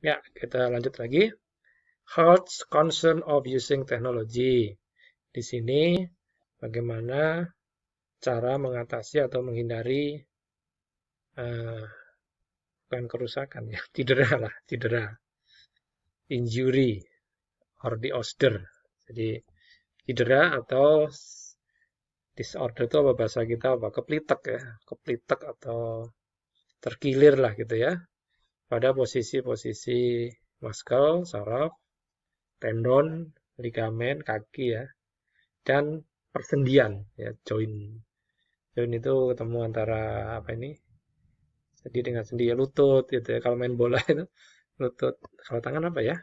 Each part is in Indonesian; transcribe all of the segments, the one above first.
Ya, kita lanjut lagi. Health concern of using technology. Di sini bagaimana cara mengatasi atau menghindari eh, bukan kerusakan ya, cedera lah, cedera, injury or disorder. Jadi cedera atau disorder itu apa bahasa kita apa? Keplitek ya, keplitek atau terkilir lah gitu ya. Pada posisi-posisi muscle, saraf, tendon, ligamen, kaki ya, dan persendian ya, joint. Joint itu ketemu antara apa ini? Sendi dengan sendi ya, lutut gitu ya. Kalau main bola itu lutut. Kalau tangan apa ya?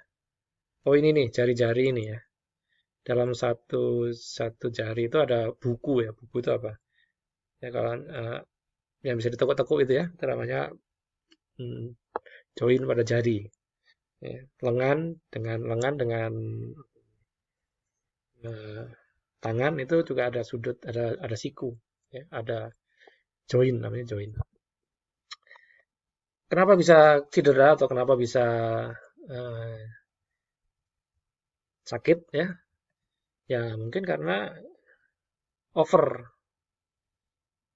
Oh ini nih, jari-jari ini ya. Dalam satu satu jari itu ada buku ya. Buku itu apa? Ya kalau yang bisa ditekuk-tekuk itu ya, itu namanya hmm, joint pada jari. Ya. Lengan dengan eh, tangan itu juga ada sudut, ada siku, ya, ada joint namanya joint. Kenapa bisa cedera atau kenapa bisa eh, sakit ya? Ya mungkin karena over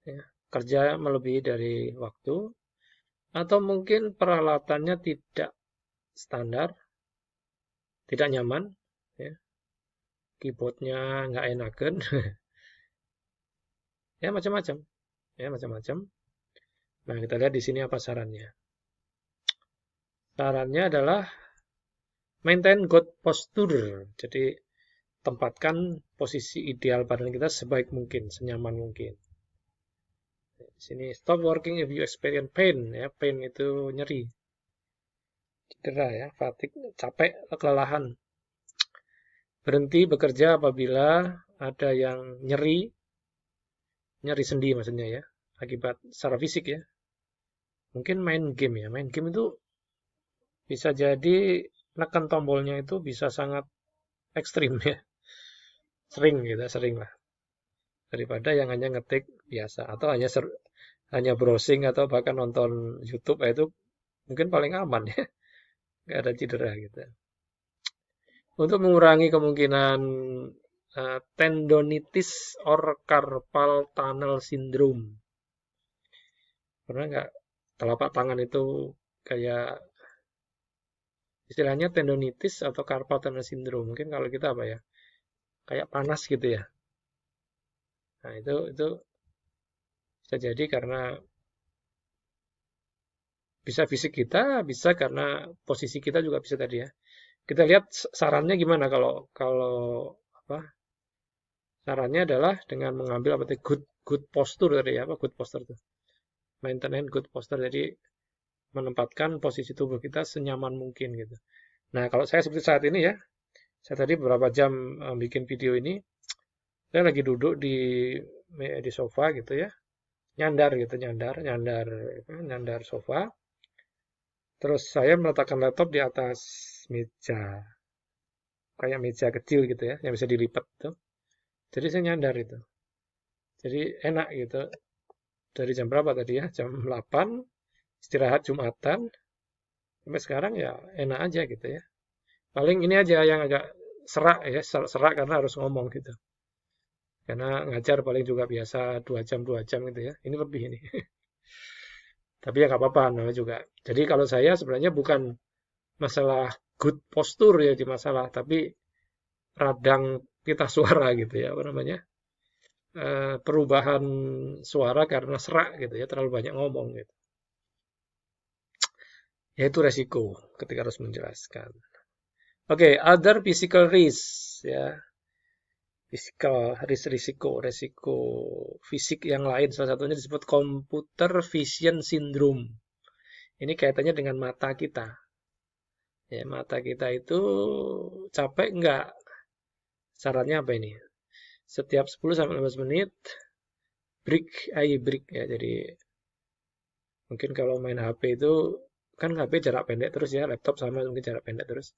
ya, kerja melebihi dari waktu atau mungkin peralatannya tidak standar, tidak nyaman, ya, keyboardnya nggak enakan, ya macam-macam, ya macam-macam. Nah kita lihat di sini apa sarannya. Sarannya adalah maintain good posture. Jadi tempatkan posisi ideal badan kita sebaik mungkin, senyaman mungkin. Di sini stop working if you experience pain, ya pain itu nyeri, cedera ya, fatigue, capek, kelelahan. Berhenti bekerja apabila ada yang nyeri, nyeri sendi maksudnya ya, akibat secara fisik ya. Mungkin main game ya, main game itu bisa jadi nekan tombolnya itu bisa sangat ekstrim ya, sering gitu, sering lah. Daripada yang hanya ngetik biasa atau hanya browsing atau bahkan nonton YouTube itu mungkin paling aman ya, nggak ada cedera gitu. Untuk mengurangi kemungkinan tendonitis or carpal tunnel syndrome. Pernah nggak telapak tangan itu kayak istilahnya tendonitis atau carpal tunnel syndrome? Mungkin kalau kita apa ya? Kayak panas gitu ya. Nah, itu bisa jadi karena bisa fisik kita, bisa karena posisi kita juga bisa tadi ya. Kita lihat sarannya gimana kalau kalau apa? Sarannya adalah dengan mengambil apa tadi good good posture tadi ya, apa good posture itu. Maintenance good posture. Jadi menempatkan posisi tubuh kita senyaman mungkin gitu. Nah, kalau saya seperti saat ini ya, saya tadi beberapa jam bikin video ini, saya lagi duduk di sofa gitu ya, nyandar gitu, nyandar sofa. Terus saya meletakkan laptop di atas meja, kayak meja kecil gitu ya, yang bisa dilipat tuh. Jadi saya nyandar itu. Jadi enak gitu. Dari jam berapa tadi ya? Jam 8, istirahat Jumatan, sampai sekarang ya enak aja gitu ya. Paling ini aja yang agak serak ya, serak karena harus ngomong gitu. Karena ngajar paling juga biasa 2 jam gitu ya. Ini lebih ini. Tapi ya nggak apa-apa namanya juga. Jadi kalau saya sebenarnya bukan masalah good posture ya di masalah, tapi radang pita suara gitu ya, apa namanya? Perubahan suara karena serak gitu ya, terlalu banyak ngomong gitu. Ya itu resiko ketika harus menjelaskan. Oke, other physical risk ya. Physical risk resiko fisik yang lain salah satunya disebut computer vision syndrome. Ini kaitannya dengan mata kita. Ya, mata kita itu capek enggak? Sarannya apa ini? Setiap 10 sampai 15 menit break eye break ya. Jadi mungkin kalau main HP itu kan HP jarak pendek terus ya, laptop sama mungkin jarak pendek terus.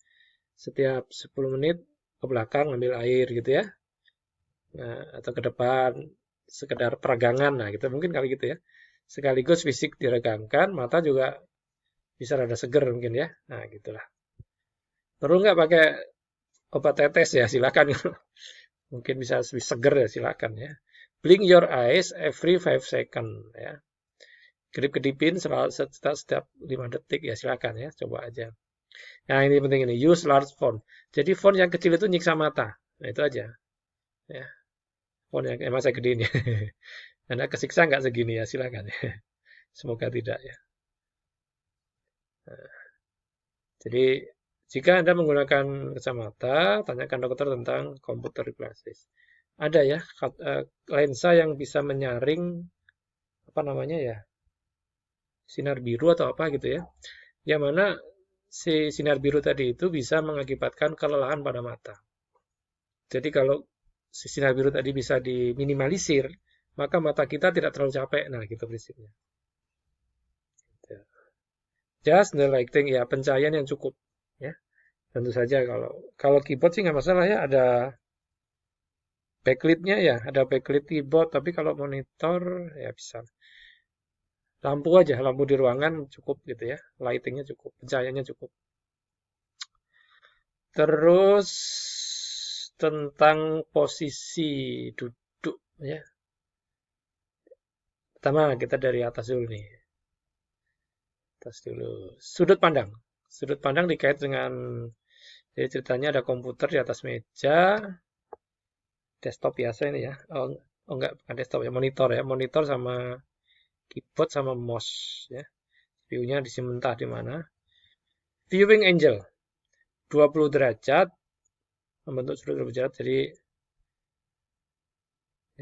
Setiap 10 menit ke belakang ambil air gitu ya. Nah, atau ke depan sekedar peragangan nah gitu mungkin kali gitu ya. Sekaligus fisik diregangkan, mata juga bisa rada seger mungkin ya. Nah, gitulah. Perlu nggak pakai obat tetes ya, silakan. Mungkin bisa lebih seger ya, silakan ya. Blink your eyes every 5 second ya. Kedip-kedipin setiap 5 detik ya, silakan ya, coba aja. Nah, ini penting ini, use large font. Jadi font yang kecil itu nyiksa mata. Nah, itu aja ya. Font yang emang saya gedein ya. Anda kesiksa nggak segini ya, silakan ya. Semoga tidak ya. Nah, jadi jika Anda menggunakan kacamata, tanyakan dokter tentang computer glasses. Ada ya lensa yang bisa menyaring apa namanya ya, sinar biru atau apa gitu ya. Yang mana si sinar biru tadi itu bisa mengakibatkan kelelahan pada mata. Jadi kalau si sinar biru tadi bisa diminimalisir, maka mata kita tidak terlalu capek. Nah, gitu prinsipnya. Just the right thing ya, pencahayaan yang cukup ya. Tentu saja kalau keyboard sih nggak masalah ya, ada backlit-nya ya, ada backlit keyboard, tapi kalau monitor ya bisa. Lampu aja, lampu di ruangan cukup gitu ya, lightingnya cukup, pencahayaannya cukup. Terus tentang posisi duduk ya. Pertama kita dari atas dulu nih. Atas dulu. Sudut pandang. Sudut pandang dikait dengan, jadi ceritanya ada komputer di atas meja, desktop biasa ini ya. Oh enggak, bukan desktop ya, monitor ya. Monitor sama keyboard sama mouse ya. View-nya disimpan entah di mana. Viewing angle 20 derajat membentuk sudut 20 derajat. Jadi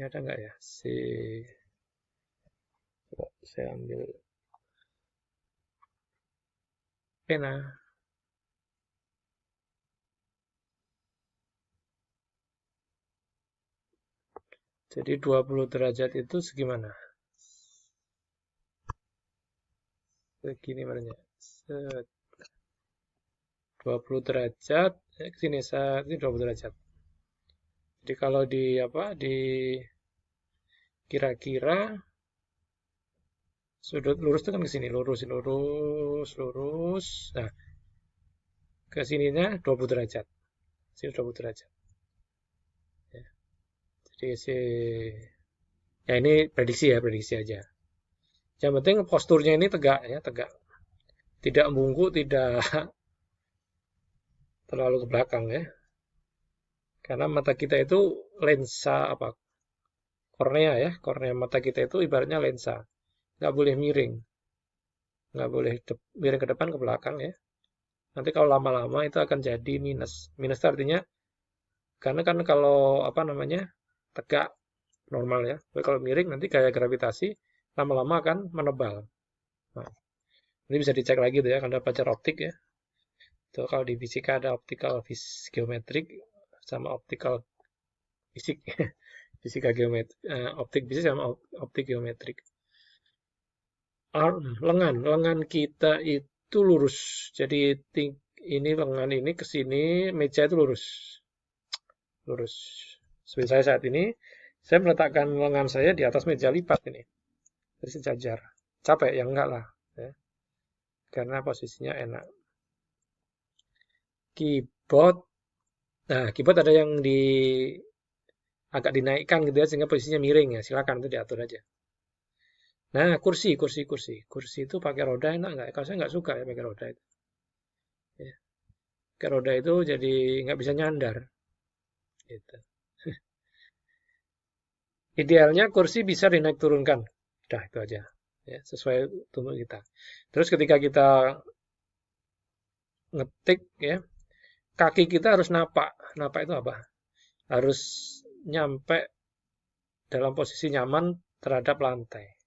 ini ada enggak ya? Saya ambil pena. Jadi 20 derajat itu segimana? Segini makanya. 20 derajat, ke sini ini 20 derajat. Jadi kalau di apa? Di kira-kira sudut lurus itu kan ke sini, lurus, lurus, lurus. Nah, ke sininya 20 derajat. Sini 20 derajat. Ya. Jadi ya ini prediksi ya, prediksi aja. Yang penting posturnya ini tegak ya, tegak. Tidak membungkuk, tidak terlalu ke belakang ya. Karena mata kita itu lensa apa? Kornea ya, kornea mata kita itu ibaratnya lensa. Nggak boleh miring. Nggak boleh miring ke depan, ke belakang ya. Nanti kalau lama-lama itu akan jadi minus. Minus itu artinya, karena kalau apa namanya, tegak, normal ya. Tapi kalau miring nanti gaya gravitasi lama-lama akan menebal. Nah, ini bisa dicek lagi tuh ya, karena belajar optik ya. Tuh, kalau di fisika ada optical geometrik sama optical fisik. Fisika geometrik, optik fisik sama optik geometrik. Lengan kita itu lurus. Jadi ini lengan ini ke sini, meja itu lurus. Lurus. Seperti saya saat ini, saya meletakkan lengan saya di atas meja lipat ini. Jadi sejajar. Capek ya enggak lah. Ya. Karena posisinya enak. Keyboard. Nah, keyboard ada yang agak dinaikkan gitu ya, sehingga posisinya miring ya. Silakan itu diatur aja. Nah, kursi itu pakai roda enak nggak? Kalau saya nggak suka ya pakai roda itu. Ya. Pakai roda itu jadi nggak bisa nyandar. Gitu. Idealnya kursi bisa dinaik turunkan. Udah itu aja. Ya, sesuai tubuh kita. Terus ketika kita ngetik ya, kaki kita harus napak. Napak itu apa? Harus nyampe dalam posisi nyaman terhadap lantai.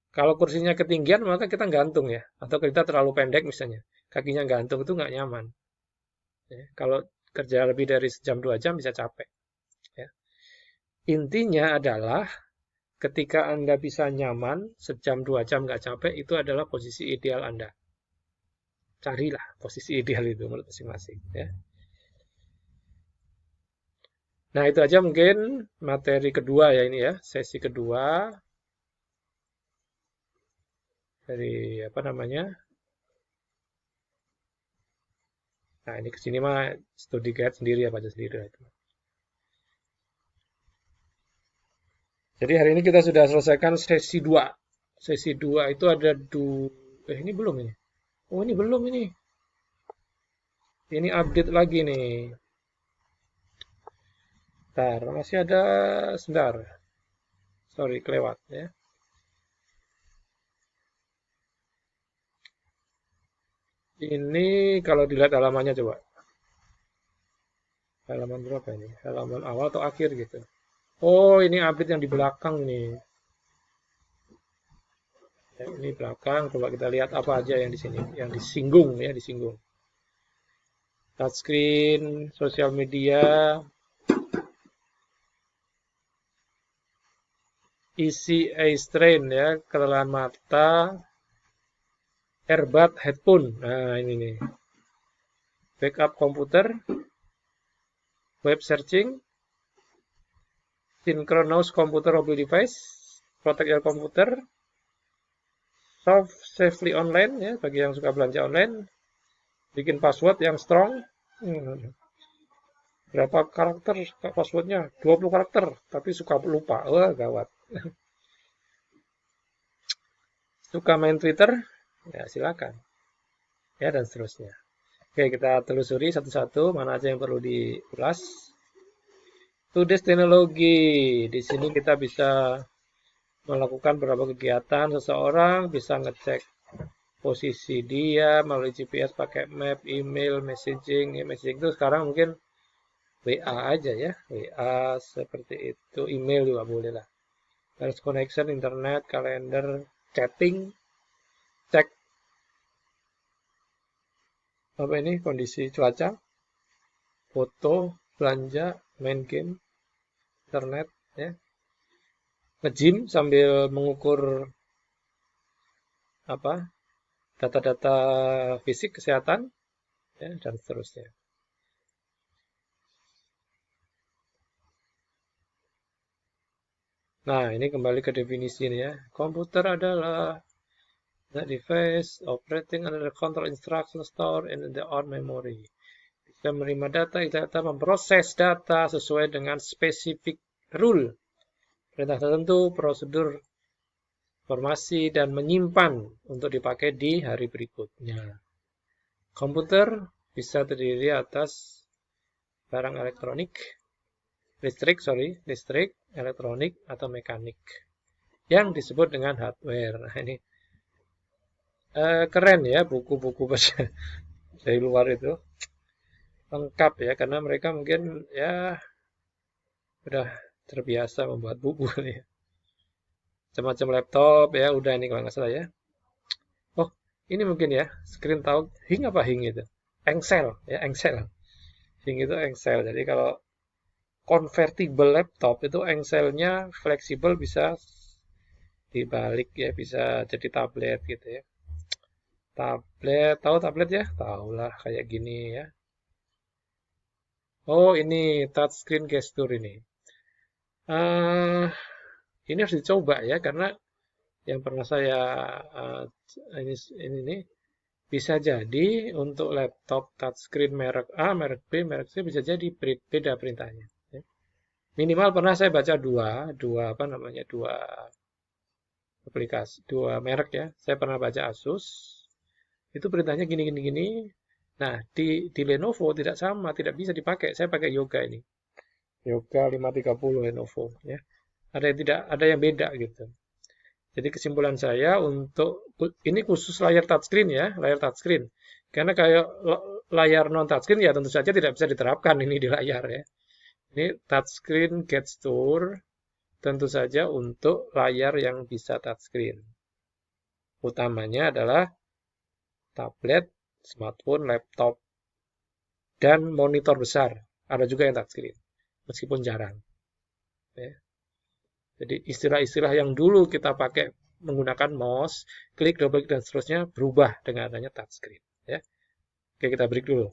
Kalau kursinya ketinggian maka kita gantung ya. Atau kita terlalu pendek misalnya. Kakinya gantung itu nggak nyaman. Ya, kalau kerja lebih dari sejam 2 jam bisa capek. Ya. Intinya adalah ketika Anda bisa nyaman, sejam 2 jam nggak capek, itu adalah posisi ideal Anda. Carilah posisi ideal itu menurut masing-masing. Ya. Nah, itu aja mungkin materi kedua ya ini ya, sesi kedua dari apa namanya Nah, ini ke sini mah studi guide sendiri ya, baca sendiri lah itu. Jadi hari ini kita sudah selesaikan sesi 2. Sesi 2 itu ada ini belum ini. Oh, ini belum ini. Ini update lagi nih. Bentar, masih ada sebentar. Sorry, kelewat ya. Ini kalau dilihat halamannya coba. Halaman berapa ini? Halaman awal atau akhir gitu. Oh, ini update yang di belakang nih. Ya, ini belakang. Coba kita lihat apa aja yang di sini, yang disinggung ya, disinggung. Touchscreen, sosial media, isi eye strain ya, kelelahan mata, earbud, headphone. Nah, ini nih. Backup komputer, web searching, synchronous computer mobile device, protect your computer, solve safely online ya bagi yang suka belanja online, bikin password yang strong. Berapa karakter passwordnya? 20 karakter, tapi suka lupa. Wah, gawat. Suka main Twitter? Ya, silakan. Ya, dan seterusnya. Oke, kita telusuri satu-satu mana aja yang perlu diulas. Today's teknologi. Di sini kita bisa melakukan beberapa kegiatan. Seseorang bisa ngecek posisi dia melalui GPS pakai map, email, messaging. Ya, messaging itu sekarang mungkin WA aja ya. WA seperti itu. Email juga boleh lah. Harus connection, internet, kalender, chatting, cek apa ini kondisi cuaca, foto, belanja, main game, internet, ya, nge-gym sambil mengukur apa data-data fisik kesehatan, ya, dan seterusnya. Nah, ini kembali ke definisi ini ya. Komputer adalah the device operating under the control instruction stored in the own memory. Bisa menerima data, memproses data sesuai dengan spesifik rule, perintah tertentu, prosedur, informasi, dan menyimpan untuk dipakai di hari berikutnya. Komputer bisa terdiri atas barang elektronik, listrik, elektronik, atau mekanik yang disebut dengan hardware. Nah, ini keren ya buku-buku dari luar itu lengkap ya karena mereka mungkin ya udah terbiasa membuat buku nih. Semacam laptop ya udah ini kalau nggak salah ya. Oh, ini mungkin ya, screen tahu hing apa hing itu? Engsel ya, engsel. Hing itu engsel. Jadi kalau convertible laptop itu engselnya fleksibel bisa dibalik ya, bisa jadi tablet gitu ya. Tablet, tahu tablet ya? Tahulah kayak gini ya. Oh, ini touchscreen gesture ini. Uh, ini harus dicoba ya karena yang pernah saya uh, ini nih bisa jadi untuk laptop touchscreen merek A, merek B, merek C bisa jadi beda perintahnya. Ya. Minimal pernah saya baca dua apa namanya dua aplikasi, dua merek ya. Saya pernah baca Asus, itu perintahnya gini gini gini. Nah di Lenovo tidak sama, tidak bisa dipakai. Saya pakai Yoga ini, Yoga 530 Lenovo ya. Ada yang tidak, ada yang beda gitu. Jadi kesimpulan saya untuk ini khusus layar touchscreen ya, layar touchscreen. Karena kayak layar non touchscreen ya tentu saja tidak bisa diterapkan ini di layar ya. Ini touchscreen gesture tentu saja untuk layar yang bisa touchscreen. Utamanya adalah tablet, smartphone, laptop, dan monitor besar. Ada juga yang touchscreen, meskipun jarang. Ya. Jadi istilah-istilah yang dulu kita pakai menggunakan mouse, klik, double klik, dan seterusnya berubah dengan adanya touchscreen. Ya. Oke, kita break dulu.